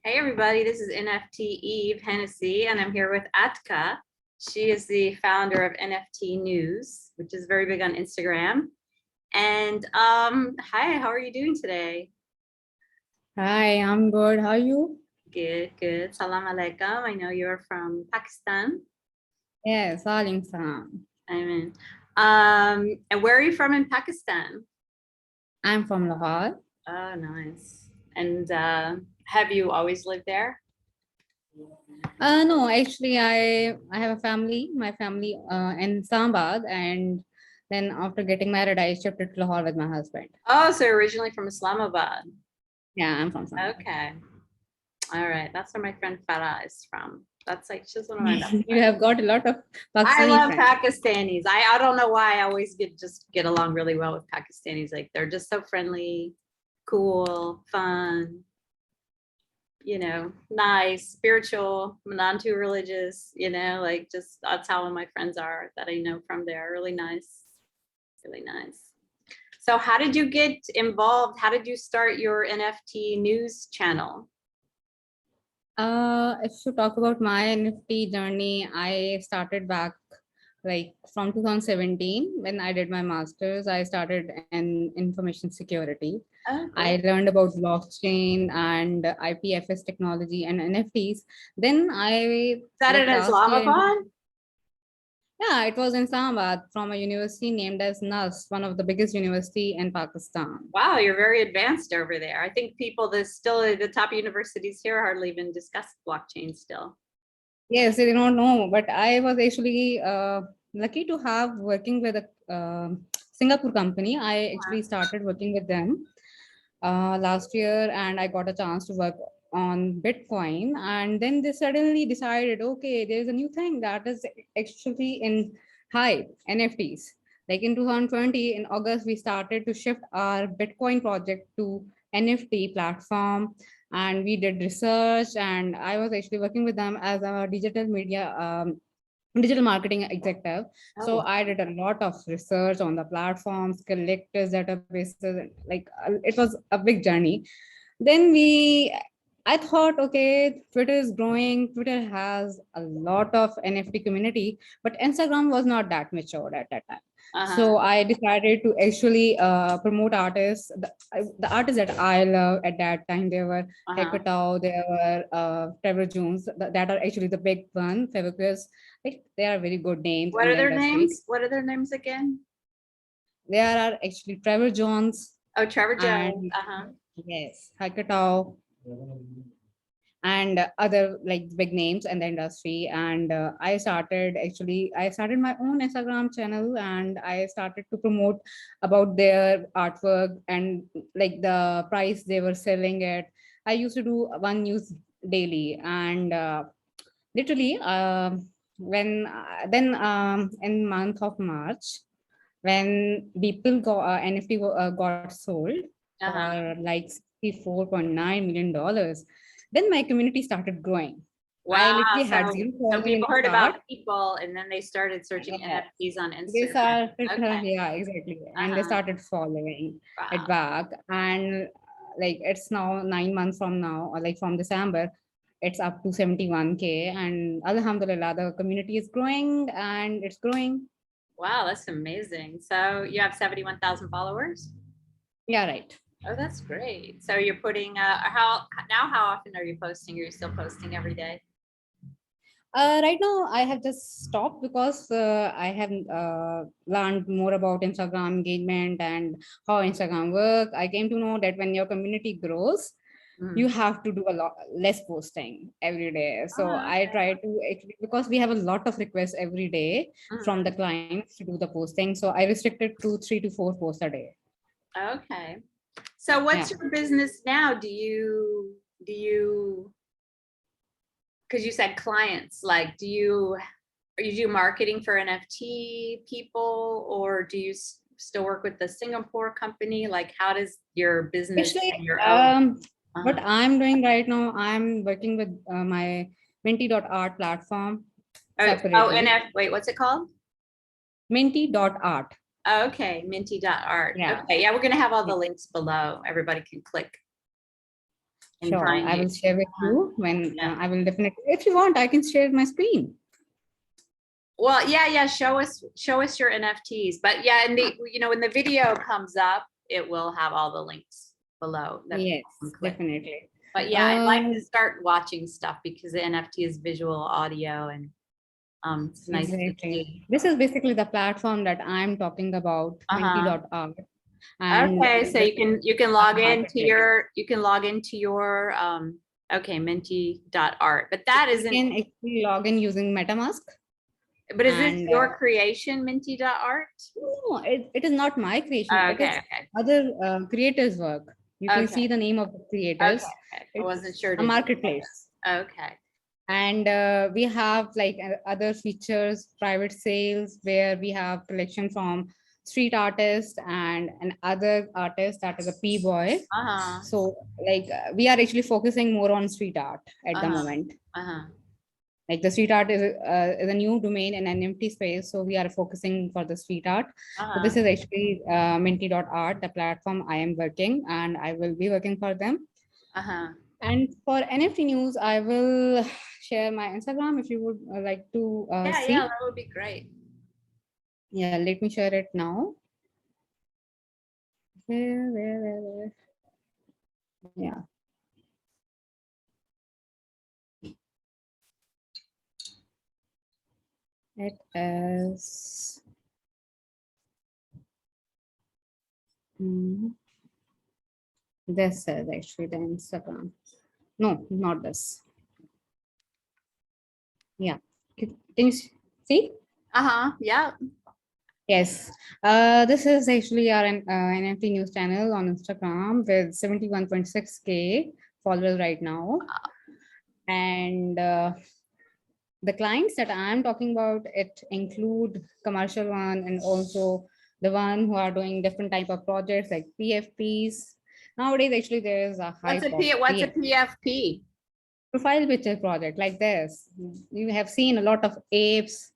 Hey everybody, this is NFTeve Hennessy, and I'm here with Atka. She is the founder of NFT News, which is very big on Instagram. And hi, how are you doing today? Hi, I'm good. How are you? Good, good. Salam alaikum. I know you're from Pakistan. Yes, Salim Sam. I'm in. And where are you from in Pakistan? I'm from Lahore. Oh, nice. And have you always lived there? No, actually, I have a family. My family in Islamabad, and then after getting married, I shifted to Lahore with my husband. Oh, so you're originally from Islamabad. Yeah, I'm from Islamabad. Okay. All right. That's where my friend Farah is from. That's like, she's one of my best You friends. have got a lot of I Pakistani love friends. Pakistanis. I don't know why I always get along really well with Pakistanis. Like they're just so friendly, cool, fun, nice, spiritual, not too religious, like just that's how my friends are that I know from there. Really nice. Really nice. So how did you get involved? How did you start your NFT news channel? If you talk about my NFT journey, I started back like from 2017 when I did my master's. I started in information security. Oh, I cool. learned about blockchain and IPFS technology and NFTs. Then I Is that like in last year, Islamabad? yeah, it was in Islamabad from a university named as NUS, one of the biggest university in Pakistan. Wow, you're very advanced over there. I think people that still at the top universities here hardly even discuss blockchain still. Yes, they don't know, but I was actually lucky to have working with a Singapore company. I actually started working with them last year, and I got a chance to work on Bitcoin. And then they suddenly decided, okay, there's a new thing that is actually in hype, NFTs. Like in 2020, in August, we started to shift our Bitcoin project to NFT platform, and we did research, and I was actually working with them as a digital marketing executive. Oh, So wow. I did a lot of research on the platforms, collectors, databases, and like it was a big journey. Then I thought, okay, Twitter is growing. Twitter has a lot of NFT community, but Instagram was not that mature at that time. Uh-huh. So I decided to actually promote artists. The artists that I love at that time, they were Uh-huh. Hekatow, there were Trevor Jones, that are actually the big one, Favicus. Like, they are very good names What in are the their industry. names? What are their names again? There are actually Trevor Jones Oh, Trevor Jones. and Uh-huh. yes, Hekatow and other like big names in the industry. And I started my own Instagram channel, and I started to promote about their artwork and like the price they were selling it. I used to do one news daily, and literally when then in month of March, when people got NFT got sold Uh-huh. for like $64.9 million, then my community started growing. I Wow. literally had So zero so following in people the heard start. about people and then they started searching Yeah. NFTs on They Instagram. started, Okay. yeah, exactly. And they Uh-huh. started following it Wow. back. And like it's now 9 months from now, or like from December, it's up to 71K. And Alhamdulillah, the community is growing and it's growing. Wow, that's amazing. So you have 71,000 followers? Yeah, right. Oh, that's great. So you're putting how often are you posting? Are you still posting every day? Right now, I have just stopped because I have learned more about Instagram engagement and how Instagram work. I came to know that when your community grows, you Mhm. have to do a lot less posting every day. So Oh, I try to actually, because we have a lot of requests every day from the okay. clients to do the posting. So I restricted to 3 to 4 posts a day. Okay. So what's Yeah. your business now? Do you because you said clients, like do you marketing for NFT people, or do you still work with the Singapore company? Like how does your business Actually, and your own what uh-huh. I'm doing right now, I'm working with my Minty.art platform Oh, separately. wait, what's it called? Minty.art. Okay, Minty.art. Yeah. Okay, yeah, we're gonna have all Yeah. the links below. Everybody can click and Sure, find I you. will share with Uh-huh. you when Yeah. I will definitely, if you want, I can share my screen. Well, yeah. Show us your NFTs. But yeah, and the when the video comes up, it will have all the links below that Yes, people can click. definitely. But yeah, I'd like to start watching stuff because the NFT is visual audio and it's nice to Exactly. see. This is basically the platform that I'm talking about, Uh-huh. Minty.art. And Okay, so this you can are log the into marketplace. your okay, Minty.art. But that You isn't can actually log in using MetaMask. but is this And your creation, Minty.art? no, it is not my creation. It is Okay, okay. other creators' work. You can see Okay. the name of the Okay, creators. okay. I wasn't It's sure a to do marketplace. that. Okay. And we have like other features, private sales, where we have collection from street artists and other artist that is a p-boy. Uh-huh. So like we are actually focusing more on street art at the Uh-huh. moment. Uh-huh. Like the street art is a new domain in an empty space, so we are focusing for the street art. So Uh-huh. this is actually Minty.art, the platform I am working, and I will be working for them. Uh-huh. And for NFT news, I will share my Instagram if you would like to Yeah, see. that would be great. Yeah, let me share it now. Where? Yeah. It is. hmm, This is actually the Instagram. No, not this. Yeah. Can you see? Uh-huh. Yeah. Yes. This is actually our NFT news channel on Instagram with 71.6K followers right now. And the clients that I'm talking about, it include commercial one and also the one who are doing different type of projects like PFPs. Nowadays, actually, there is a hype of What's a PFP, PFP? profile picture project like this. You have seen a lot of apes,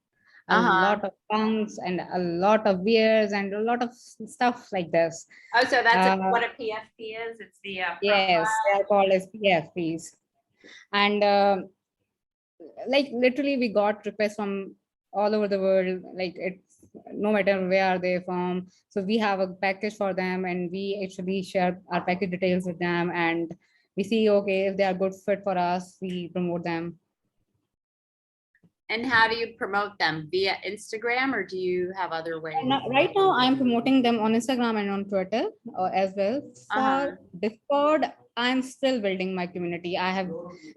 a Uh-huh. lot of punks, and a lot of bears, and a lot of stuff like this. Oh, so that's Uh, what a PFP is? It's the yes, they are called as PFPs. And like literally we got requests from all over the world, like it's no matter where are they from, so we have a package for them and we actually share our package details with them, and we see okay if they are good fit for us, we promote them. And how do you promote them? Via Instagram or do you have other ways? Right now I'm promoting them on Instagram and on Twitter as well. Uh-huh. For Discord, I'm still building my community. I have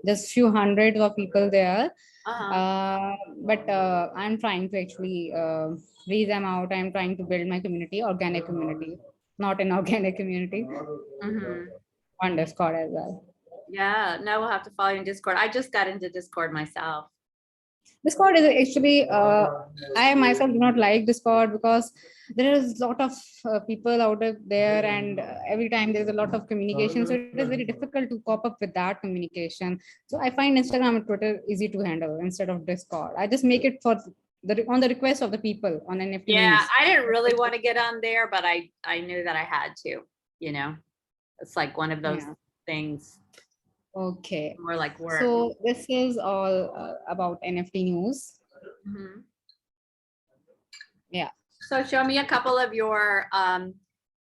just few hundreds of people there. Uh-huh. But I'm trying to actually reach them out. I'm trying to build my community, organic community, not an organic community, Mm-hmm. on Discord as well. Yeah, no, we'll have to follow you in Discord. I just got into Discord myself. Discord is actually, I myself do not like Discord because there is a lot of people out there, and every time there's a lot of communication. So it is very difficult to cope up with that communication. So I find Instagram and Twitter easy to handle instead of Discord. I just make it for on the request of the people on NFT Yeah, news. I didn't really want to get on there, but I knew that I had to, you know. It's like one of those Yeah. things Okay. more like work. So this is all about NFT news. Mhm. Yeah. So show me a couple of your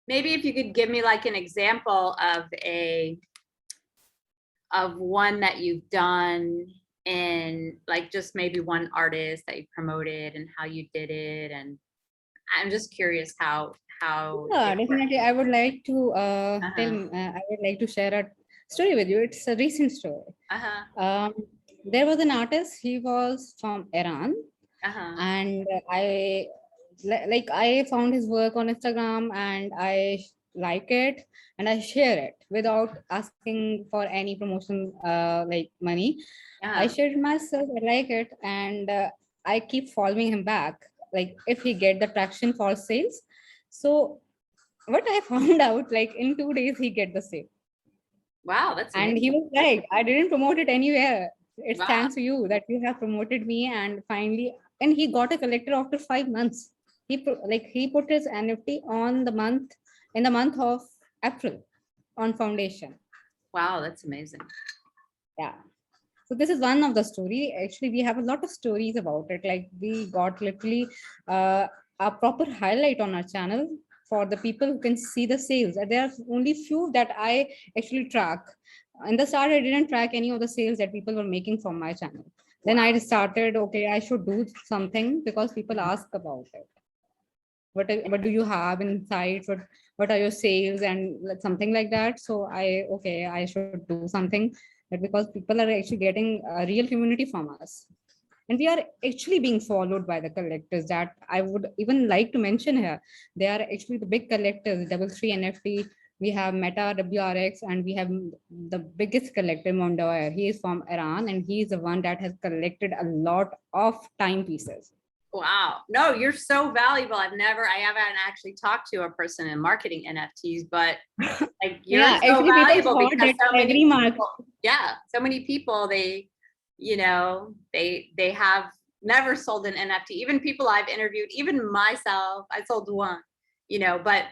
maybe if you could give me like an example of one that you've done in like just maybe one artist that you promoted and how you did it, and I'm just curious how Yeah, it worked. definitely. I would like to Uh-huh. I would like to share a story with you. It's a recent story. Uh-huh. Um, there was an artist. He was from Iran, Uh-huh. and like I found his work on Instagram, and I like it, and I share it without asking for any promotion, like money. I Uh-huh. shared myself. I like it, and I keep following him back. Like if he get the traction for sales, so what I found out, like in 2 days he get the sale. Wow, that's And he amazing. was like, I didn't promote it anywhere. It's Wow. thanks to you that you have promoted me. And finally, and he got a collector after 5 months. He put his NFT on the month in the month of April on foundation. Wow, that's amazing. Yeah. So this is one of the story. Actually, we have a lot of stories about it. Like we got literally a proper highlight on our channel for the people who can see the sales. And there are only few that I actually track. In the start, I didn't track any of the sales that people were making from my channel. Then I started, okay, I should do something because people ask about it. What do you have in sight? What are your sales and something like that? So I should do something, that because people are actually getting a real community from us, and we are actually being followed by the collectors that I would even like to mention here. They are actually the big collectors, double three NFT. We have Meta WRX, and we have the biggest collector, Mondoyer. He is from Iran, and he is the one that has collected a lot of timepieces. Wow. No, you're so valuable. I haven't actually talked to a person in marketing NFTs, but like you're Yeah, so actually, people valuable thought because that so many every market. people, yeah, so many people, they, you know, they have never sold an NFT. Even people I've interviewed, even myself, I sold one, you know, but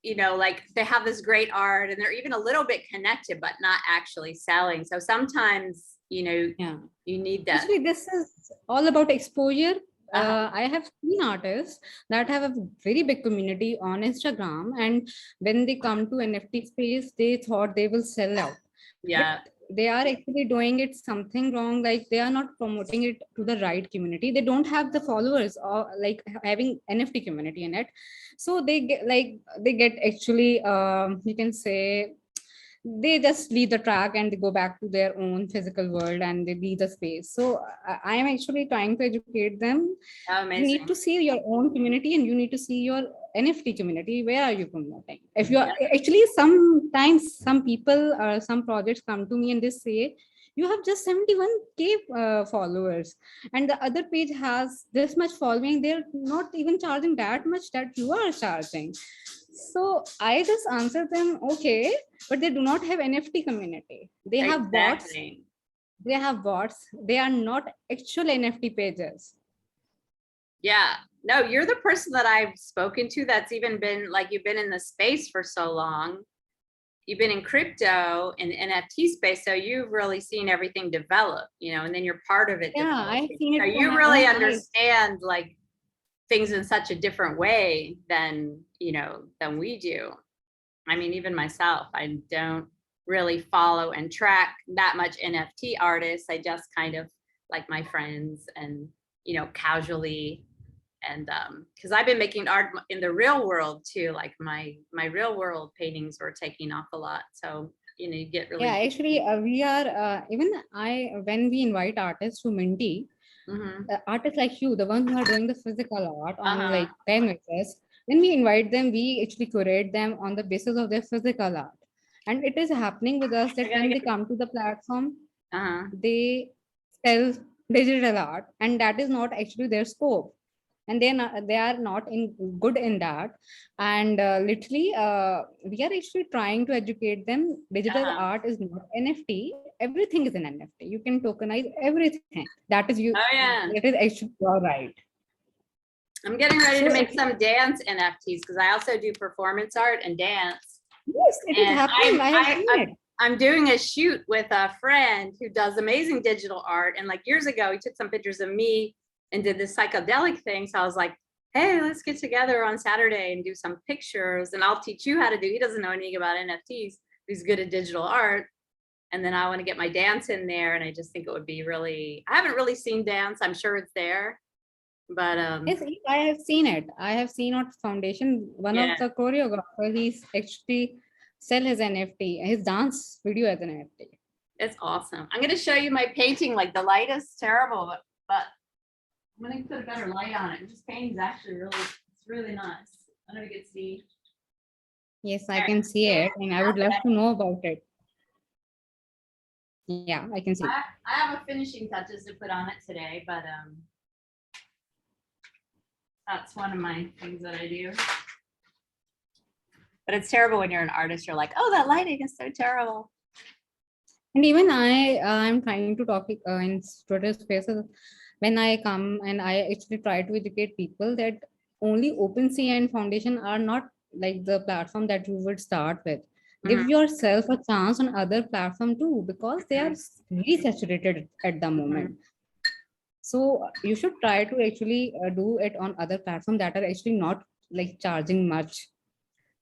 you know, like they have this great art and they're even a little bit connected, but not actually selling. So sometimes, you know, Yeah. you need that. Actually, this is all about exposure. Uh-huh. I have seen artists that have a very big community on Instagram, and when they come to NFT space, they thought they will sell out. Yeah. But they are actually doing it something wrong. Like they are not promoting it to the right community. They don't have the followers or like having NFT community in it. So they get actually you can say they just leave the track and they go back to their own physical world and they leave the space. So I am actually trying to educate them. Oh, You need amazing. to see your own community and you need to see your NFT community. Where are you promoting? If you are Yeah. actually, sometimes some people or some projects come to me and they say, you have just 71K followers and the other page has this much following. They're not even charging that much that you are charging. So I just answer them, okay, but they do not have NFT community. They have bots. Exactly. They have bots. They are not actual NFT pages. Yeah. No, you're the person that I've spoken to that's even been like, you've been in the space for so long. You've been in crypto and the NFT space. So you've really seen everything develop, you know, and then you're part of it Yeah, I've developing. seen So it from you my really own eyes. understand like things in such a different way than, you know, than we do. I mean, even myself, I don't really follow and track that much NFT artists. I just kind of like my friends and, you know, casually. And because I've been making art in the real world too, like my real world paintings were taking off a lot. So, you know, you get Yeah, really. actually, we are even when we invite artists to Minty, Mm-hmm. artists like you, the ones who are doing the physical art on Uh-huh. like canvases, when we invite them, we actually curate them on the basis of their physical art. And it is happening with us I that gotta when get. they come to the platform, Uh-huh. they sell digital art, and that is not actually their scope. And they are not in good in that. And literally, we are actually trying to educate them. Digital Uh-huh. art is not NFT. Everything is an NFT. You can tokenize everything. That is you. Oh yeah. It is actually your right. I'm getting ready So to if make some dance NFTs because I also do performance art and dance. yes, it is And happening. I have seen it. I'm doing a shoot with a friend who does amazing digital art. And like years ago, he took some pictures of me and did this psychedelic thing. So I was like, hey, let's get together on Saturday and do some pictures. And I'll teach you how to do. He doesn't know anything about NFTs. He's good at digital art. And then I want to get my dance in there. And I just think it would be really, I haven't really seen dance. I'm sure it's there. But Yes, I have seen it. I have seen on foundation. One yeah, of the choreographers, he's actually sell his NFT, his dance video as an NFT. it's awesome. I'm going to show you my painting. Like the light is terrible, but I'm gonna put a better light on it. This painting's actually really, it's really nice. I don't know if you can see. Yes, I There. can see it, and I would love to know about it. Yeah, I can see. I have a finishing touches to put on it today, but that's one of my things that I do. But it's terrible when you're an artist. You're like, oh, that lighting is so terrible. And even I'm trying to talk in Twitter spaces when I come, and I actually try to educate people that only OpenSea and Foundation are not like the platform that you would start with. give Mhm. yourself a chance on other platform too, because they are Mhm. really saturated at the moment. Mhm. So you should try to actually do it on other platforms that are actually not like charging much.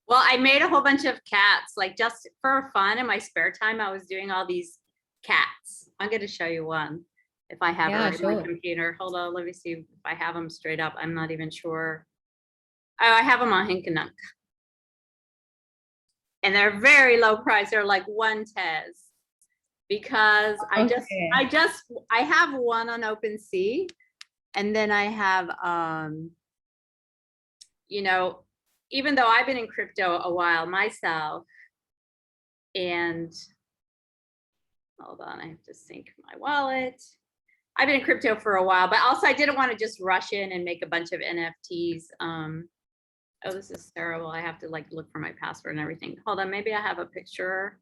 Well, I made a whole bunch of cats, like just for fun in my spare time. I was doing all these cats. I'm going to show you one if I have it Yeah, right on my sure. computer. Hold on, let me see if I have them straight up. I'm not even sure. Oh, I have them on Hinkenuk. And they're very low price. They're like one Tez because Okay. I have one on OpenSea, and then I have you know, even though I've been in crypto a while myself, and hold on, I have to sync my wallet. I've been in crypto for a while, but also I didn't want to just rush in and make a bunch of NFTs. Oh, this is terrible. I have to like look for my password and everything. Hold on, maybe I have a picture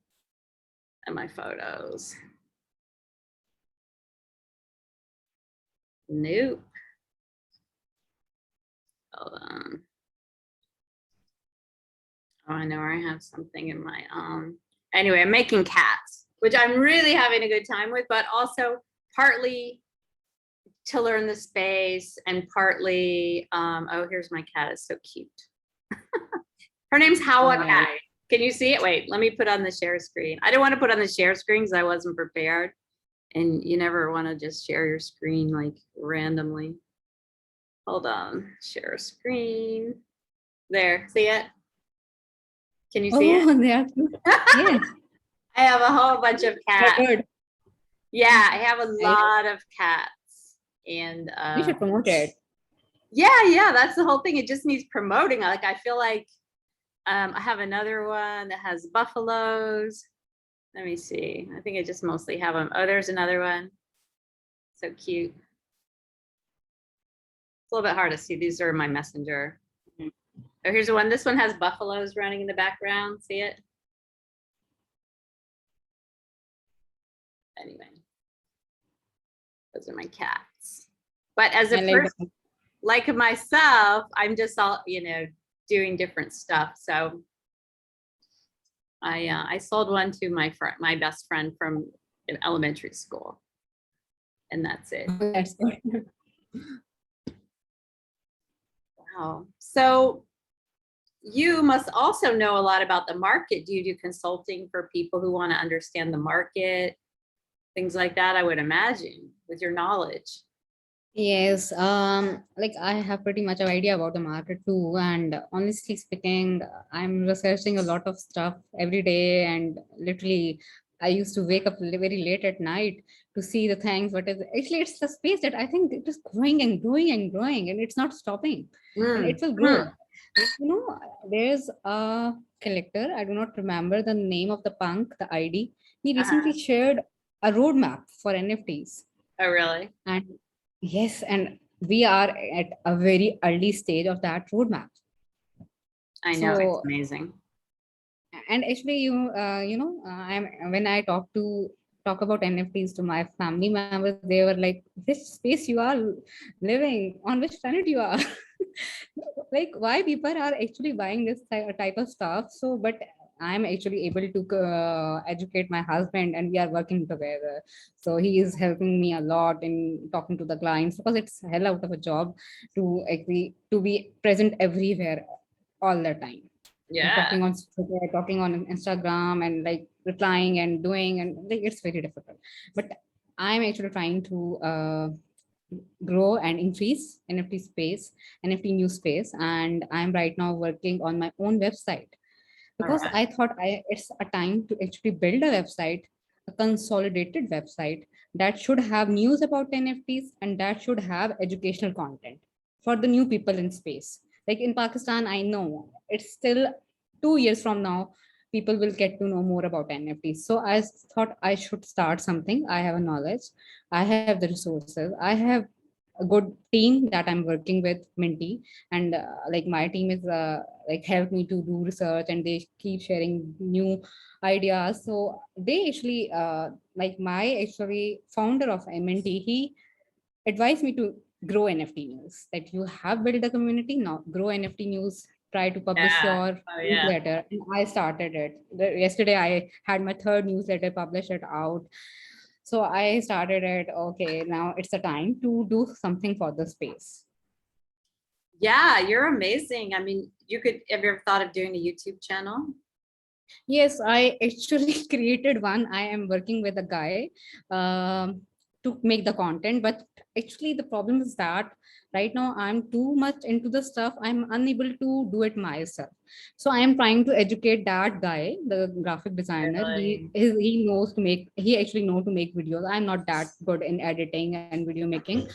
and my photos. Nope. Hold on. Oh, I know I have something in my anyway, I'm making cats, which I'm really having a good time with, but also partly to learn the space and partly oh, here's my cat. It's so cute. Her name's Hawa Cat. Right. Can you see it? Wait, let me put on the share screen. I didn't want to put on the share screen because I wasn't prepared. And you never want to just share your screen like randomly. Hold on, share screen. There, see it? Can you see it? Oh, they are cute. Yes, I have a whole bunch of they're cats. good. Yeah, I have a Right. lot of cats. And We should promote it. yeah, that's the whole thing. It just needs promoting. Like I feel like I have another one that has buffaloes. Let me see. I think I just mostly have them. Oh, there's another one. So cute. It's a little bit hard to see. These are my messenger. Mhm. Oh, here's one. This one has buffaloes running in the background. See it? Anyway, those are my cats. But as a I like person, that. like myself, I'm just all, doing different stuff. So I sold one to my best friend from elementary school, and that's it. That's good. Wow. So you must also know a lot about the market. Do you do consulting for people who want to understand the market, things like that? I would imagine with your knowledge. Yes, like I have pretty much an idea about the market too. And honestly speaking, I'm researching a lot of stuff every day. And literally, I used to wake up very late at night to see the things. But actually, it's the space that I think it is growing and growing and growing, and it's not stopping, and it will grow. There's a collector. I do not remember the name of the punk, the ID. He Uh-huh. recently shared a roadmap for NFTs. Oh, really? And yes, and we are at a very early stage of that roadmap. I know, it's So, amazing. and actually, I'm when I talk about NFTs to my family members, they were like, "Which space you are living on? Which planet you are?" Like, why people are actually buying this type of stuff? So, but I'm actually able to educate my husband, and we are working together. So he is helping me a lot in talking to the clients, because it's hell out of a job to agree to be present everywhere all the time, and Yeah. talking on Instagram, and like replying and doing, and like it's very difficult. But I'm actually trying to grow and increase NFT space, NFT new space, and I'm right now working on my own website, All because right. I thought it's a time to actually build a website, a consolidated website that should have news about NFTs, and that should have educational content for the new people in space. Like in Pakistan, I know it's still 2 years from now, people will get to know more about NFTs. So I thought I should start something. I have a knowledge, I have the resources, I have a good team that I'm working with, Minty, and like my team is like help me to do research, and they keep sharing new ideas. So they actually like my actually founder of MNT, he advised me to grow NFT news, that you have built a community, now grow NFT news try to publish Yeah. your Oh yeah. newsletter. And I started it. Yesterday, I had my third newsletter, published it out. So I started it. Okay, now it's the time to do something for the space. Yeah, you're amazing. I mean, have you ever thought of doing a YouTube channel? Yes, I actually created one. I am working with a guy to make the content, but actually the problem is that right now I'm too much into the stuff. I'm unable to do it myself. So I am trying to educate that guy, the graphic designer. Really? He knows to make. He actually knows to make videos. I'm not that good in editing and video making.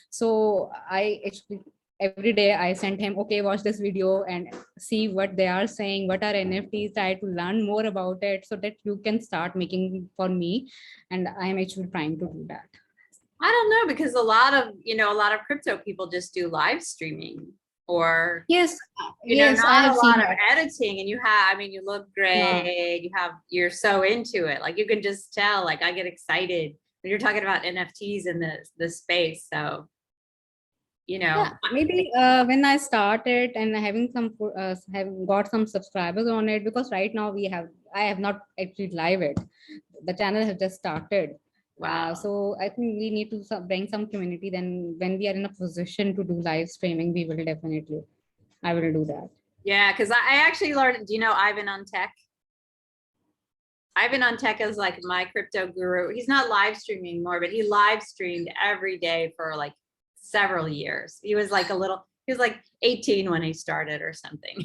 So I actually every day I sent him, okay, watch this video and see what they are saying, what are NFTs, try to learn more about it so that you can start making for me. And I'm actually trying to do that. I don't know, because a lot of crypto people just do live streaming, or Yes, yes, I not a have seen lot of that. editing. And you look great. You're so into it. Like, you can just tell, like, I get excited when you're talking about NFTs in the space. So, Yeah, maybe when I started and having having got some subscribers on it, because right now I have not actually live it. The channel has just started. wow. So I think we need to bring some community. Then when we are in a position to do live streaming, I will do that. Yeah, because I actually learned, do you know Ivan on Tech? Ivan on Tech is like my crypto guru. He's not live streaming anymore, but he live streamed every day for like several years. He was like 18 when he started or something.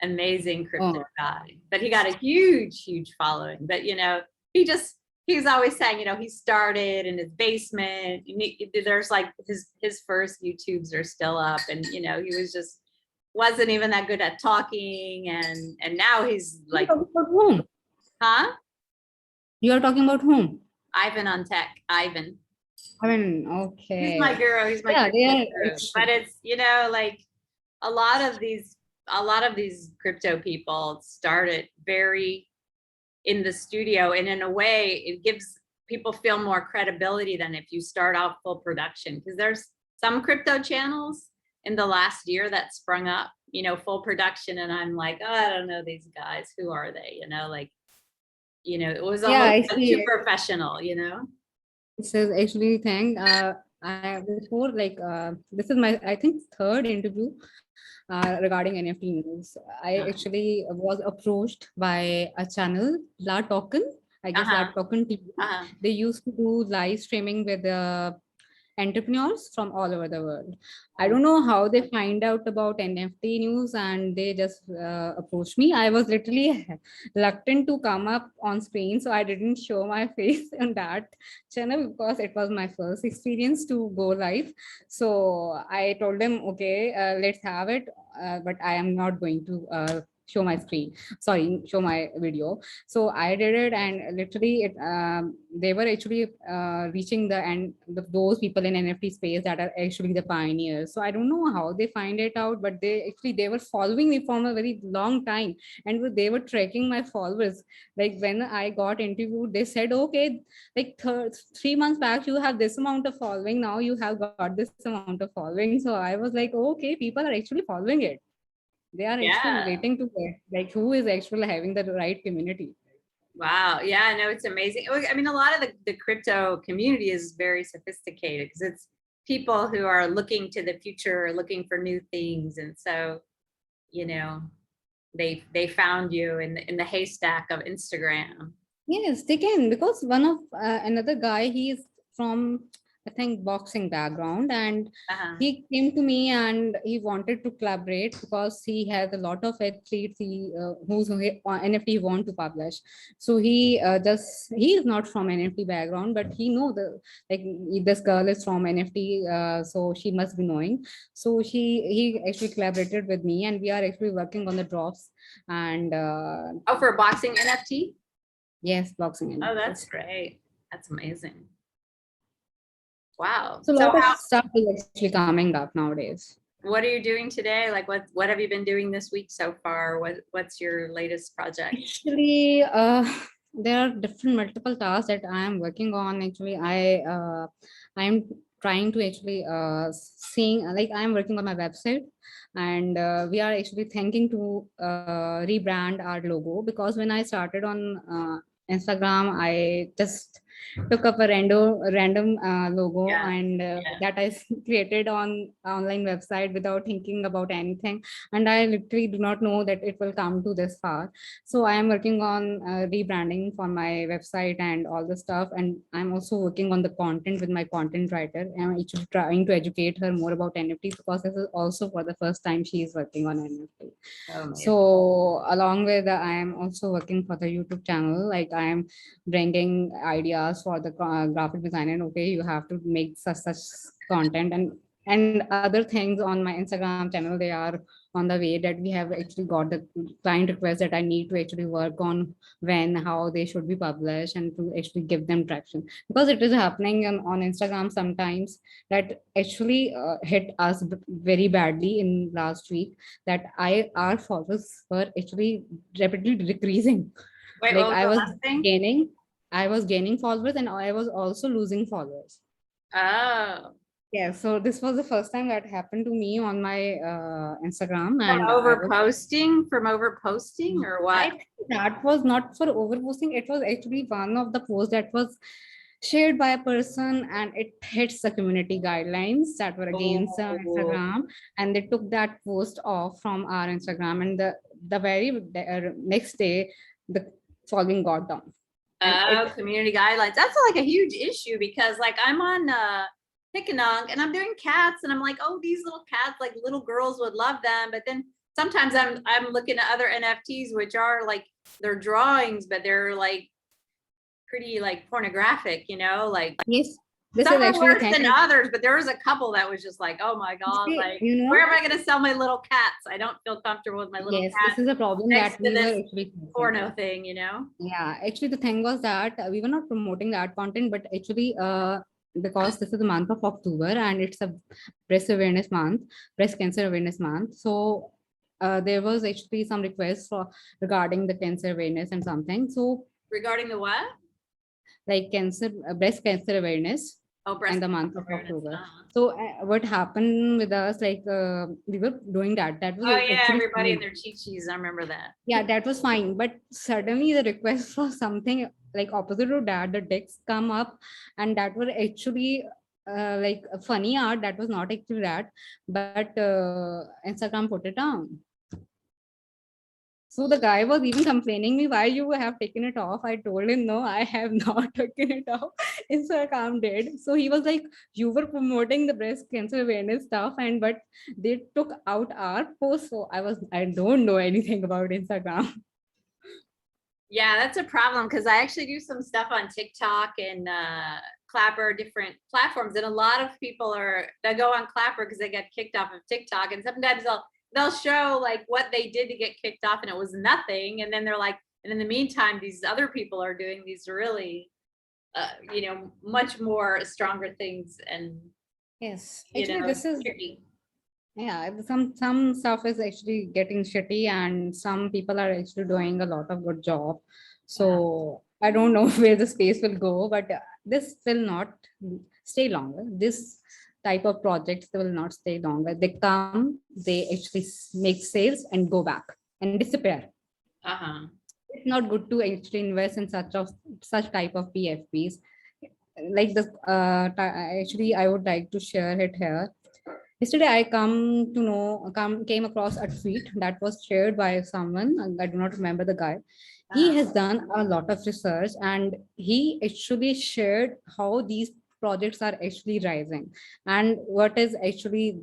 Amazing crypto Oh, guy. But he got a huge, huge following. But he's always saying, he started in his basement. There's like his first YouTubes are still up, and he wasn't even that good at talking, and now he's you're like, talking about whom? huh? You are talking about whom? Ivan on Tech. Ivan. I mean, He's my okay. guru. He's my Yeah, they crypto are guru. But it's, like a lot of these crypto people started very in the studio, and in a way it gives people feel more credibility than if you start out full production, because there's some crypto channels in the last year that sprung up, full production, and I'm like, oh, I don't know these guys, who are they, it was yeah, almost I like too see. professional. This is actually thing. I before like this is my I think third interview regarding NFT news. I actually was approached by a channel, La Token. I guess La Uh-huh. Token TV. Uh-huh. They used to do live streaming with entrepreneurs from all over the world. I don't know how they find out about NFT news and they just approached me. I was literally reluctant to come up on screen, so I didn't show my face on that channel because it was my first experience to go live. So I told them, okay, let's have it, but I am not going to show my screen. Sorry, show my video. So I did it, and literally, they were actually reaching those people in NFT space that are actually the pioneers. So I don't know how they find it out, but they were following me from a very long time, and they were tracking my followers. Like when I got interviewed, they said, okay, like 3 months back you have this amount of following, now you have got this amount of following. So I was like, okay, people are actually following it. They are actually Yeah. relating to it, like who is actually having the right community. Wow. Yeah, no, it's amazing. I mean, a lot of the crypto community is very sophisticated, because it's people who are looking to the future, looking for new things. And so, you know, they found you in the haystack of Instagram. Yes, they can, because one of another guy, he is from, I think, boxing background, and Uh-huh. he came to me and he wanted to collaborate because he has a lot of athletes whose NFT want to publish. So he is not from NFT background, but he know like this girl is from NFT, so she must be knowing. So he actually collaborated with me, and we are actually working on the drops and Oh, for a boxing NFT? yes, boxing Oh, that's NFTs. great. That's amazing. Wow. So a So lot of stuff is actually coming up nowadays. what are you doing today? Like, what have you been doing this week so far? What's your latest project? Actually, there are different multiple tasks that I am working on. Actually, I am trying to actually seeing, like I'm working on my website, and we are actually thinking to rebrand our logo, because when I started on Instagram, I just took up a random logo, Yeah. and Yeah. that I created on online website without thinking about anything, and I literally do not know that it will come to this far. So I am working on rebranding for my website and all the stuff, and I'm also working on the content with my content writer. I'm actually trying to educate her more about NFT, because this is also for the first time she is working on NFT. Oh, amazing. So along with I am also working for the YouTube channel. Like I am bringing ideas for the graphic designer. Okay, you have to make such content, and other things on my Instagram channel. They are on the way, that we have actually got the client request that I need to actually work on when, how they should be published, and to actually give them traction, because it is happening on Instagram sometimes that actually hit us very badly in last week, that our followers were actually rapidly decreasing. Wait, Like what was the last thing? I was gaining followers, and I was also losing followers. Oh, Yeah, so this was the first time that happened to me on my Instagram, from and overposting or I what? think that was not for overposting. It was actually one of the posts that was shared by a person, and it hits the community guidelines that were against Oh, Instagram, and they took that post off from our Instagram, and the very next day the following got down, and oh, it. community guidelines. That's like a huge issue because like I'm on Pickanong and I'm doing cats and I'm like, oh, these little cats, like little girls would love them. But then sometimes I'm looking at other NFTs, which are like they're drawings, but they're like pretty like pornographic, like Yes, this is some are actually the worse thing. than others, but there was a couple that was just like, oh my God, Actually, like where am I gonna sell my little cats? I don't feel comfortable with my little yes, cat this is a problem next that to we this were actually facing. porno thing. Yeah, actually, the thing was that we were not promoting that content, but actually, because this is the month of October and it's a breast awareness month, breast cancer awareness month. So there was actually some requests for regarding the cancer awareness and something. So Regarding the what? like cancer, breast cancer awareness Oh, in breast the month cancer of awareness. October. So what happened with us, like we were doing that. That was Oh yeah, actually everybody and fine. their chi-chis. I remember that. Yeah, that was fine. But suddenly the request for something like opposite of that, the decks come up, and that were actually like a funny art that was not actually that, but Instagram put it down. So the guy was even complaining me, why you have taken it off. I told him, no, I have not taken it off. Instagram did. So he was like, you were promoting the breast cancer awareness stuff, and but they took out our post. So I don't know anything about Instagram. Yeah, that's a problem because I actually do some stuff on TikTok and Clapper, different platforms, and a lot of people they go on Clapper because they got kicked off of TikTok, and sometimes they'll show like what they did to get kicked off, and it was nothing, and then they're like, and in the meantime, these other people are doing these really, much more stronger things, and Yes, actually, this it's is, tricky. yeah, some stuff is actually getting shitty, and some people are actually doing a lot of good job. So I don't know where the space will go, but this will not stay longer. This type of projects, they will not stay longer. They come, they actually make sales and go back and disappear. Uh-huh. It's not good to actually invest in such type of PFPs. Like this, actually, I would like to share it here. Yesterday, I came across a tweet that was shared by someone. And I do not remember the guy. He has done a lot of research, and he actually shared how these projects are actually rising, and what actually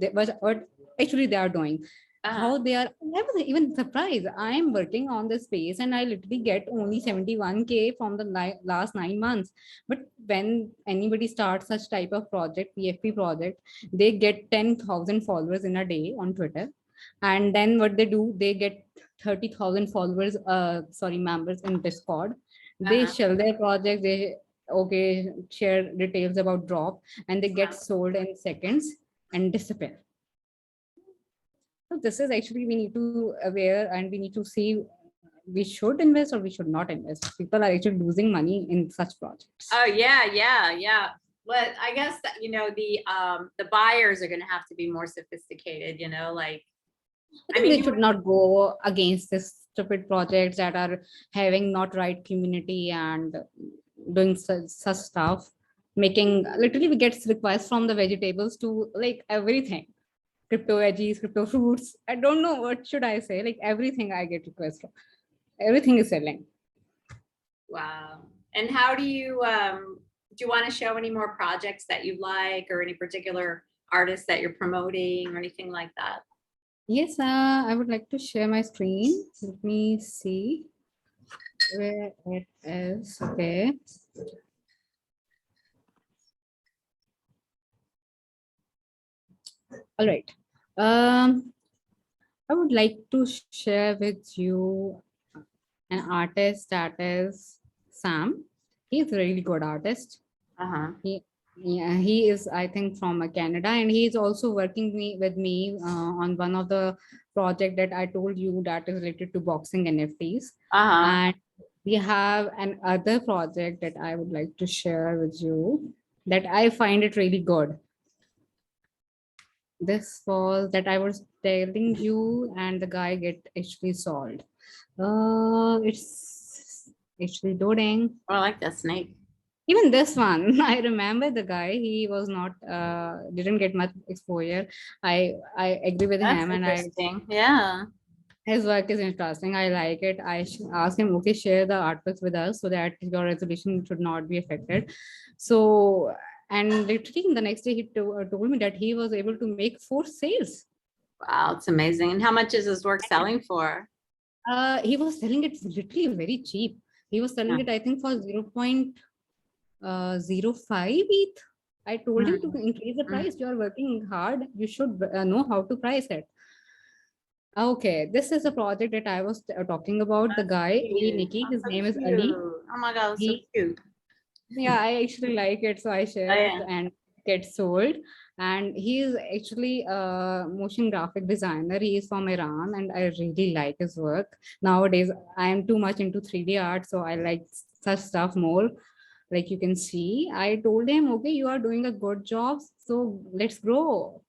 they are doing, Uh-huh. how they are. I was even surprised. I am working on this space, and I literally get only 71K from the last 9 months. But when anybody starts such type of project, PFP project, they get 10,000 followers in a day on Twitter, and then what they do, they get 30,000 followers, members in Discord. They Uh-huh. shell their project, they share details about drop, and they get sold in seconds and disappear. So this is actually, we need to aware, and we need to see we should invest or we should not invest. People are actually losing money in such projects. Oh yeah, yeah, yeah. But I guess that, the buyers are gonna have to be more sophisticated, like, I I think mean, they should not go against this stupid projects that are having not right community and doing such stuff. Making literally we get requests from the vegetables to like everything, crypto veggies, crypto fruits. I don't know what should I say. Like everything I get requests from. Everything is selling. wow. And how do you want to show any more projects that you like or any particular artists that you're promoting or anything like that? Yes, I would like to share my screen. Let me see where it is. Okay. All right. I would like to share with you an artist that is Sam. He's a really good artist. Uh-huh. He is, I think, from Canada, and he is also working with me on one of the project that I told you that is related to boxing NFTs. Uh-huh. And we have an other project that I would like to share with you that I find it really good. This was that I was telling you, and the guy get actually solved. It's actually loading. Oh, I like that snake. Even this one, I remember the guy. He was not didn't get much exposure. I agree with That's him, and I interesting. Yeah. his work is interesting. I like it. Asked him, okay, share the artworks with us so that your resolution should not be affected. So, and literally the next day he told me that he was able to make 4 sales. Wow, it's amazing. And how much is his work selling for? He was selling it literally very cheap. He was selling Yeah. it, I think, for 0.05 ETH. I told him to Mm, increase the mm. price. You are working hard. You should know how to price it. Okay, this is a project that I was talking about. The That's guy, Ali cute. Nikki, That's his so name is Ali. cute. Oh my God, that's so He, cute. yeah, I actually like it, so I Oh share it yeah. and get sold. And he is actually a motion graphic designer. He is from Iran, and I really like his work. Nowadays, I am too much into 3D art, so I like such stuff more. Like you can see, I told him, okay, you are doing a good job, so let's grow.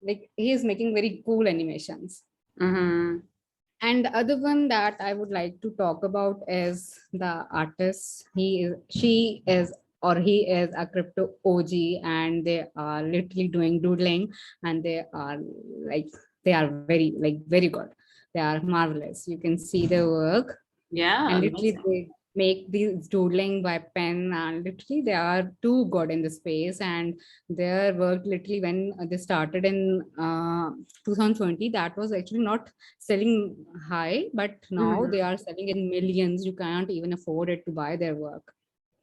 Like he is making very cool animations. Mm-hmm. And the other one that I would like to talk about is the artist. She is, or he is a crypto OG, and they are literally doing doodling, and they are like, they are very good. They are marvelous. You can see their work, Yeah, and literally amazing. they make these doodling by pen, and literally they are too good in the space. And their work literally when they started in 2020, that was actually not selling high, but now Mhm. they are selling in millions. You can't even afford it to buy their work,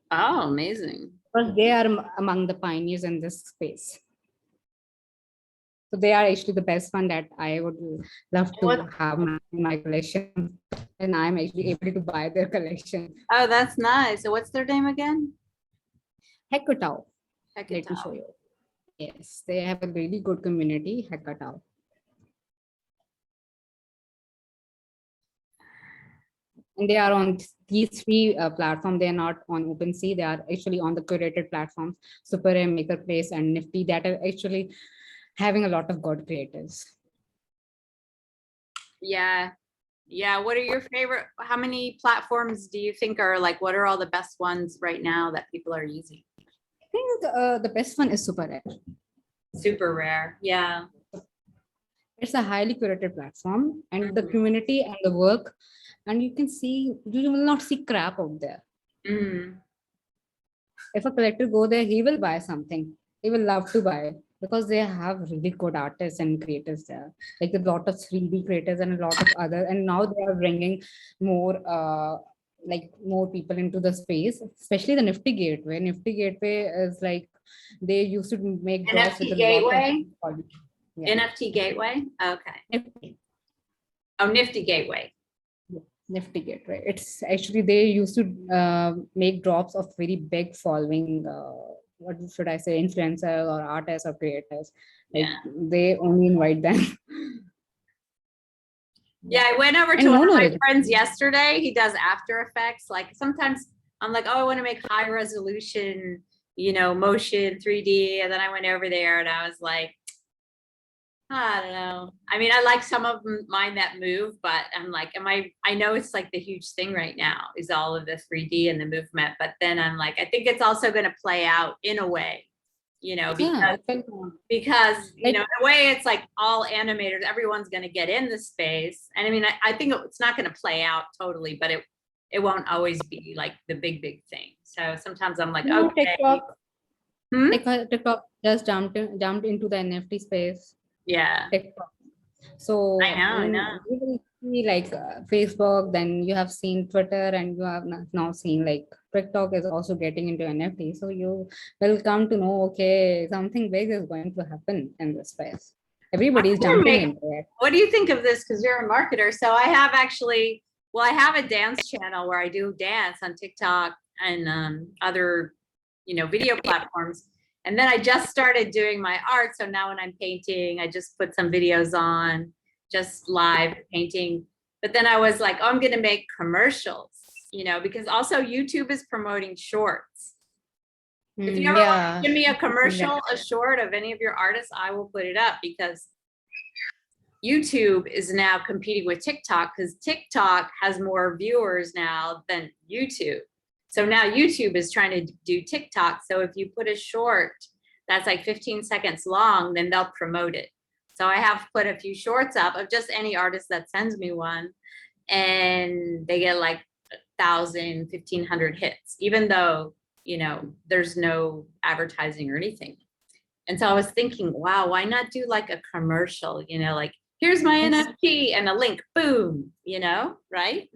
Oh, amazing. but they are among the pioneers in this space. So they are actually the best one that I would love And to what? have in my collection, and I'm actually able to buy their collection. Oh, that's nice. So what's their name again? Hekutao. Let me show Hecatao. you. Yes, they have a really good community, Hackathon. And they are on these three platforms. They are not on OpenSea. They are actually on the curated platforms, Super M, Makerplace, and Nifty, that are actually having a lot of good creators. Yeah. Yeah. What are your favorite? How many platforms do you think are like, what are all the best ones right now that people are using? I think the best one is Super M. Super rare. Yeah. It's a highly curated platform, and the Mhm. community and the work, and you can see, you will not see crap out there. Mhm. If a collector go there, he will buy something. He will love to buy it because they have really good artists and creators there. Like a lot of 3D creators and a lot of other. And now they are bringing more, like more people into the space, especially the Nifty Gateway. Nifty Gateway is like they used to make drops with NFT a lot of Gateway. yeah. NFT Gateway. Okay. Nifty. Oh, Nifty Gateway. Yeah, Nifty Gateway. It's actually they used to make drops of very big following. What should I say? Influencers or artists or creators. Like Yeah. they only invite them. Yeah, Yeah. I went over to And one no of my knowledge. friends yesterday. He does After Effects. Like sometimes I'm like, oh, I want to make high resolution, motion 3D. And then I went over there and I was like, I don't know. I mean, I like some of mine that move, but I'm like, I know it's like the huge thing right now is all of the 3D and the movement. But then I'm like, I think it's also going to play out in a way, Yeah, because like, in a way it's like all animators, everyone's going to get in the space. And I mean, I think it's not going to play out totally, but it won't always be like the big thing. So sometimes I'm like, okay. TikTok just jumped into the NFT space. Yeah, TikTok. So I know. you will see like Facebook, then you have seen Twitter, and you have now seen like TikTok is also getting into NFT. So you will come to know, okay, something big is going to happen in this space. Everybody is jumping into it. What do you think of this? Because you're a marketer. So I have actually, I have a dance channel where I do dance on TikTok and other, video platforms. And then I just started doing my art. So now when I'm painting, I just put some videos on, just live painting. But then I was like, oh, I'm going to make commercials, because also YouTube is promoting shorts. If you ever want to give me a commercial, a short of any of your artists, I will put it up, because YouTube is now competing with TikTok, because TikTok has more viewers now than YouTube. So now YouTube is trying to do TikTok. So if you put a short that's like 15 seconds long, then they'll promote it. So I have put a few shorts up of just any artist that sends me one, and they get like 1,000, 1,500 hits, even though, there's no advertising or anything. And so I was thinking, wow, why not do like a commercial, like, here's my NFT and a link, boom, right?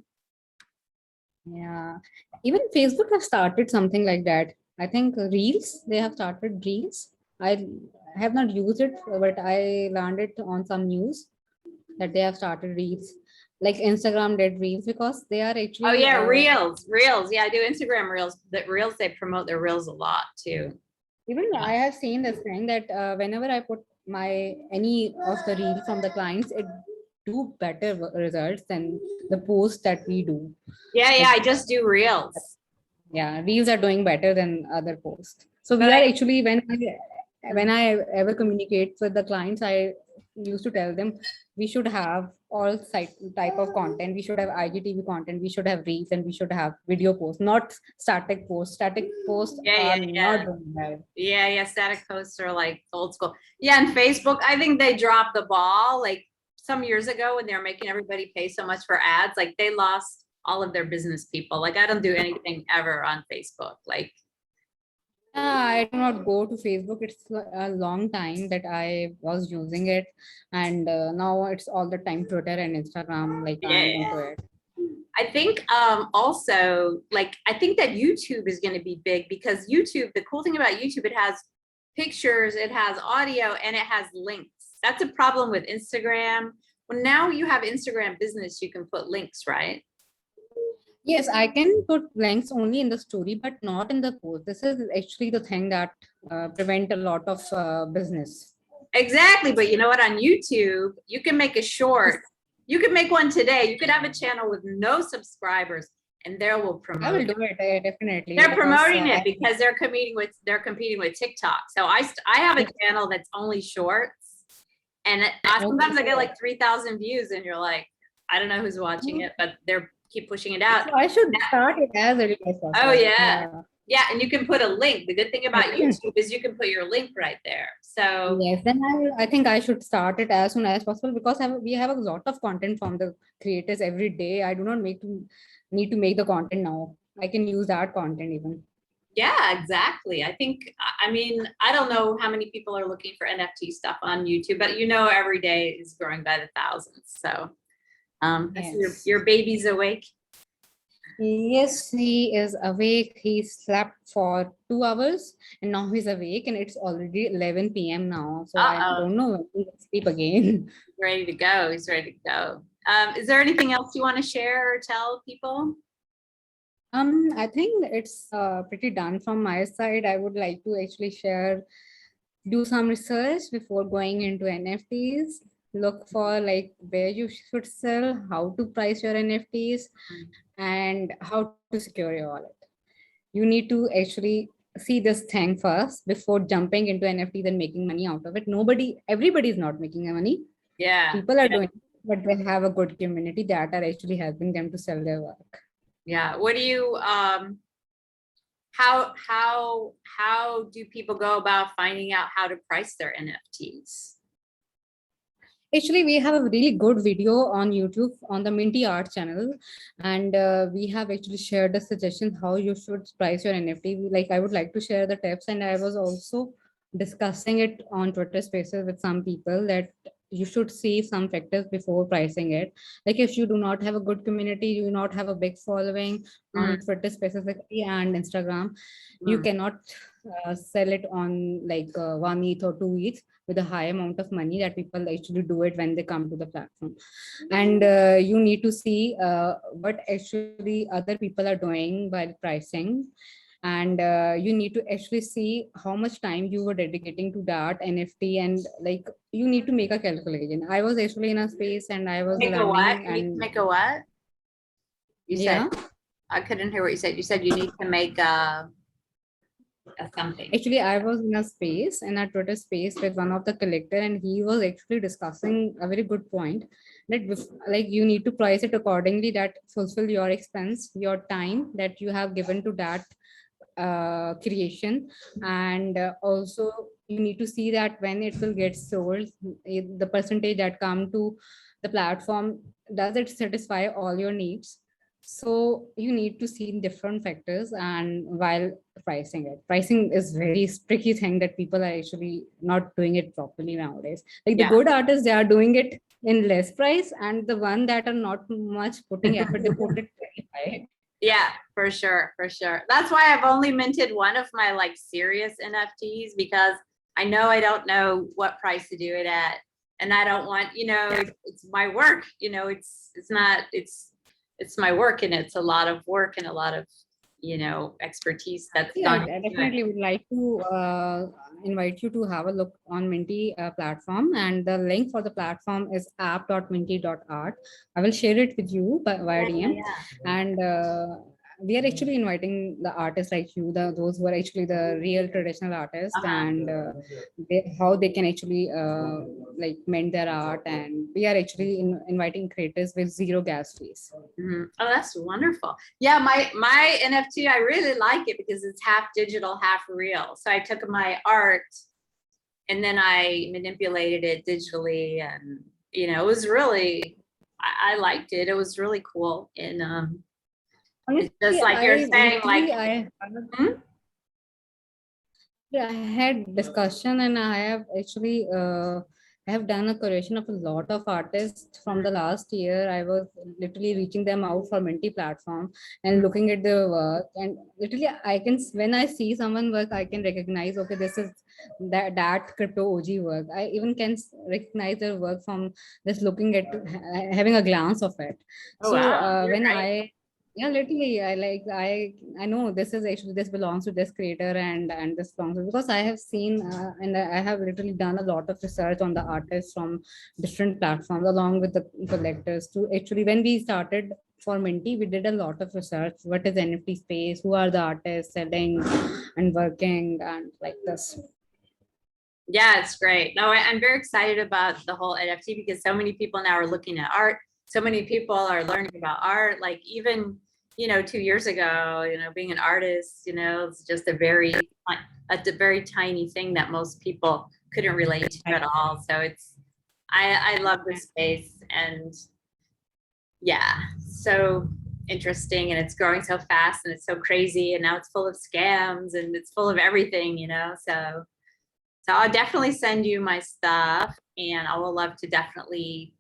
Yeah, even Facebook have started something like that. I think Reels, they have started Reels. I have not used it, but I learned it on some news that they have started Reels. Like Instagram did Reels, because they are actually. Oh yeah, Reels. Yeah, I do Instagram Reels. The Reels, they promote their Reels a lot too. Even I have seen this thing that whenever I put any of the Reels from the clients, it do better results than the posts that we do. Yeah, I just do Reels. Yeah, Reels are doing better than other posts. So we are actually, when I ever communicate with the clients, I used to tell them we should have all type of content. We should have IGTV content, we should have Reels, and we should have video posts, not static posts. Static posts are not doing well. Yeah, static posts are like old school. Yeah, and Facebook, I think they dropped the ball like some years ago when they were making everybody pay so much for ads. Like they lost all of their business people. Like I don't do anything ever on Facebook. Like I do not go to Facebook. It's a long time that I was using it, and now it's all the time Twitter and Instagram. Like I'm into it. I think also, like, I think that YouTube is going to be big, because YouTube, the cool thing about YouTube, it has pictures, it has audio, and it has links. That's a problem with Instagram. Well, now you have Instagram business, you can put links, right? Yes, I can put links only in the story, but not in the post. This is actually the thing that prevent a lot of business. Exactly. But you know what? On YouTube, you can make a short. You could make one today. You could have a channel with no subscribers, and they will promote. I will do it definitely. They're promoting it because they're competing with TikTok. So I have a channel that's only shorts, and sometimes I get like 3,000 views, and you're like, I don't know who's watching it, but they're keep pushing it out. So I should start it as early as possible. Oh yeah, and you can put a link. The good thing about YouTube is you can put your link right there. So yes, then I think I should start it as soon as possible, because we have a lot of content from the creators every day. I do not need to make the content now. I can use that content even. Yeah, exactly. I think, I mean, I don't know how many people are looking for NFT stuff on YouTube, but every day is growing by the thousands. So yes. I see your baby's awake. Yes, he is awake. He slept for 2 hours and now he's awake, and it's already 11 p.m. now. So I don't know when he will sleep again. Ready to go. He's ready to go. Is there anything else you want to share or tell people? I think it's pretty done from my side. I would like to actually do some research before going into NFTs. Look for like where you should sell, how to price your NFTs, and how to secure your wallet. You need to actually see this thing first before jumping into NFTs and making money out of it. Everybody is not making money. Yeah. People are doing it, but they have a good community that are actually helping them to sell their work. Yeah. What do you, how do people go about finding out how to price their NFTs? Actually, we have a really good video on YouTube on the Minty.art channel, and we have actually shared the suggestions how you should price your NFT. Like, I would like to share the tips, and I was also discussing it on Twitter Spaces with some people that you should see some factors before pricing it. Like, if you do not have a good community, you do not have a big following on Twitter Spaces and Instagram, you cannot sell it on like 1 ETH or 2 ETH with a high amount of money that people actually do it when they come to the platform. And you need to see what actually other people are doing while pricing. And you need to actually see how much time you were dedicating to that NFT, and like you need to make a calculation. I was actually in a space and I was Make a what? learning. You need to And make a what? You said, yeah, I couldn't hear what you said. You said you need to make a something. actually I was in a space, in a Twitter space with one of the collector, and he was actually discussing a very good point that like you need to price it accordingly that fulfill your expense, your time that you have given to that creation. And also you need to see that when it will get sold, the percentage that come to the platform, does it satisfy all your needs? So you need to see different factors, and while pricing is very tricky thing that people are actually not doing it properly nowadays. Like the Yeah. good artists, they are doing it in less price, and the one that are not much putting effort, they put it very high. Yeah, for sure, for sure. That's why I've only minted one of my like serious NFTs, because I know I don't know what price to do it at, and I don't want, it's my work, it's not, it's my work, and it's a lot of work and a lot of, expertise that's Yeah, gone I into it. definitely would like to invite you to have a look on Minty platform, and the link for the platform is app.minty.art. I will share it with you via DM. Yeah. And we are actually inviting the artists like you, those who are actually the real traditional artists, and how they can actually like mend their art. And we are actually inviting creators with zero gas fees. Oh, that's wonderful. Yeah, my NFT, I really like it because it's half digital, half real. So I took my art and then I manipulated it digitally, and it was really, I liked it. It was really cool. And it's just like you're saying, like, I had discussion, and I have actually I have done a curation of a lot of artists from the last year. I was literally reaching them out for Minty platform and looking at their work, and literally I can, when I see someone work, I can recognize, okay, this is that crypto OG work. I even can recognize their work from just looking at having a glance of it. oh, So wow, when right. yeah, literally I know this is actually, this belongs to this creator, and this belongs to, because I have seen and I have literally done a lot of research on the artists from different platforms along with the collectors to actually, when we started for Minty, we did a lot of research. What is NFT space? Who are the artists selling and working and like this? Yeah, it's great. No, I'm very excited about the whole NFT because so many people now are looking at art. So many people are learning about art. Like even, 2 years ago, being an artist, it's just a very tiny thing that most people couldn't relate to at all. So I love this space, and yeah, so interesting, and it's growing so fast, and it's so crazy, and now it's full of scams, and it's full of everything, so I'll definitely send you my stuff, and I will love to definitely,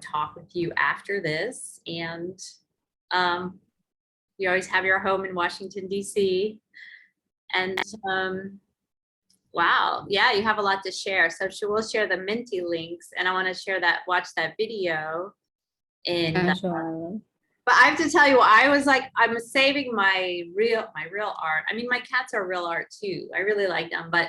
talk with you after this. And you always have your home in Washington, D.C. And wow, yeah, you have a lot to share. So we'll share the Minty links, and I want to watch that video. And Sure. but I have to tell you, I was like, I'm saving my real art. I mean, my cats are real art too. I really like them, but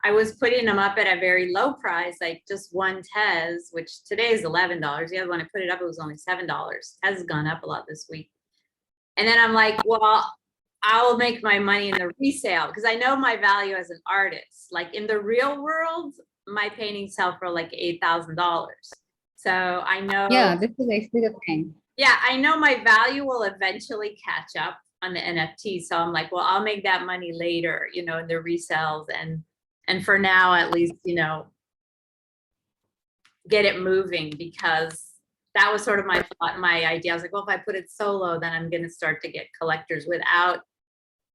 I was putting them up at a very low price, like just one Tez, which today is $11. The other one I put it up, it was only $7. Tez has gone up a lot this week. And then I'm like, well, I'll make my money in the resale because I know my value as an artist. Like in the real world, my paintings sell for like $8,000. So I know, Yeah, this is actually the thing. yeah, I know my value will eventually catch up on the NFT. So I'm like, well, I'll make that money later, you know, in the resales, and for now, at least, you know, get it moving, because that was sort of my thought, my idea. I was like, well, if I put it solo, then I'm going to start to get collectors without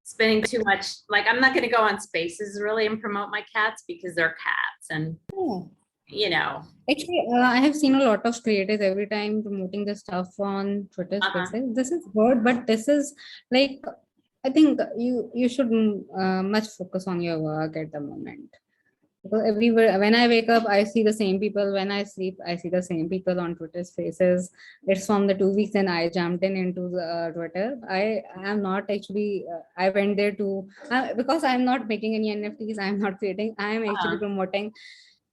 spending too much. Like, I'm not going to go on Spaces really and promote my cats because they're cats, and Oh. you know. Actually, I have seen a lot of creators every time promoting the stuff on Twitter Spaces. This is good, but this is like, I think you should much focus on your work at the moment. Because everywhere, when I wake up, I see the same people. When I sleep, I see the same people on Twitter Spaces. It's from the 2 weeks, and I jumped into the Twitter. I am not actually. I went there to because I'm not making any NFTs. I'm not creating. I am actually promoting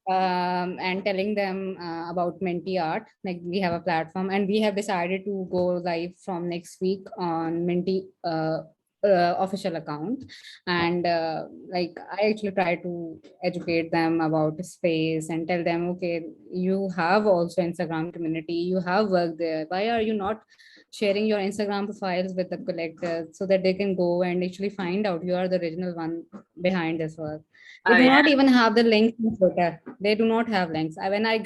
and telling them about Minty.art. Like, we have a platform, and we have decided to go live from next week on Minty official account. And like, I actually try to educate them about the space and tell them, okay, you have also Instagram community, you have work there. Why are you not sharing your Instagram profiles with the collectors so that they can go and actually find out you are the original one behind this work? They Oh do yeah. not even have the links in Twitter. They do not have links. When I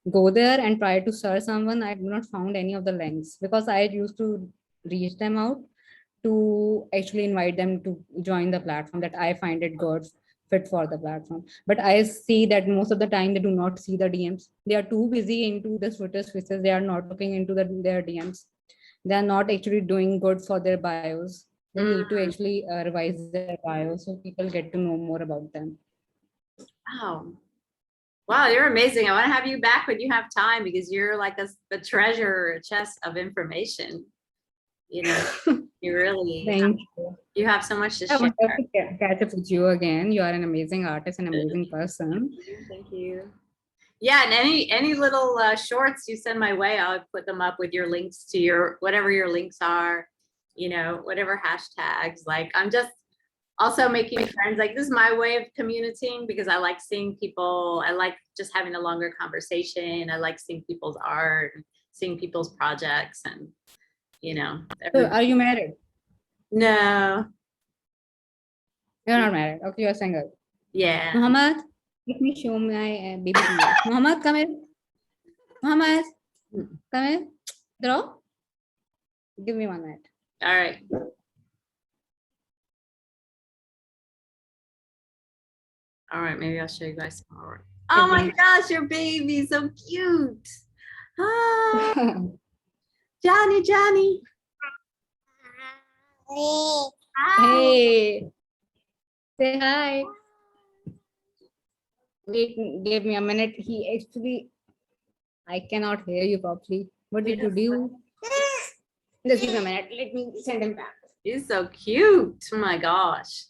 go there and try to search someone, I do not found any of the links, because I used to reach them out to actually invite them to join the platform that I find it good, fit for the platform. But I see that most of the time they do not see the DMs. They are too busy into the Twitter Spaces. They are not looking into their DMs. They are not actually doing good for their bios. They need to actually revise their bios so people get to know more about them. Oh, wow, you're amazing. I want to have you back when you have time, because you're like a treasure chest of information. You know, you really Thank you. you have so much to I share. would love to catch up with you again. You are an amazing artist, an amazing person. Thank you. Yeah, and any little shorts you send my way, I'll put them up with your links to your whatever your links are, you know, whatever hashtags. Like, I'm just also making friends. Like, this is my way of communicating, because I like seeing people. I like just having a longer conversation. I like seeing people's art, seeing people's projects, and you know. So, are you married? No. You're not married. Okay, you're single. Yeah. Muhammad, let me show my baby to you. Muhammad, come here. Muhammad, come here. Draw. Give me 1 minute. All right. All right, maybe I'll show you guys some more. Oh my gosh, your baby, so cute. Ah, Johnny. Hey, say hi. Wait, give me a minute. He actually, I cannot hear you properly. What did you do? Just give me a minute. Let me send him back. He's so cute. Oh my gosh.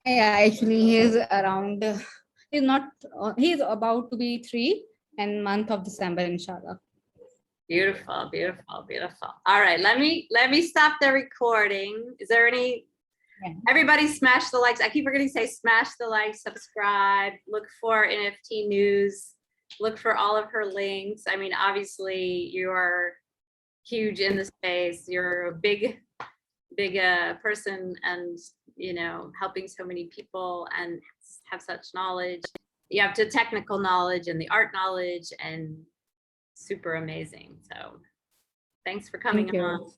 Yeah, actually, he's around. He's not. He's about to be 3 in month of December, inshallah. Beautiful, beautiful, beautiful. All right, let me stop the recording. Is there any? Yeah. Everybody smash the likes. I keep forgetting to say smash the like, subscribe, look for NFT News, look for all of her links. I mean, obviously you're huge in the space. You're a big person, and you know, helping so many people and have such knowledge. You have the technical knowledge and the art knowledge, and super amazing. So thanks for coming on.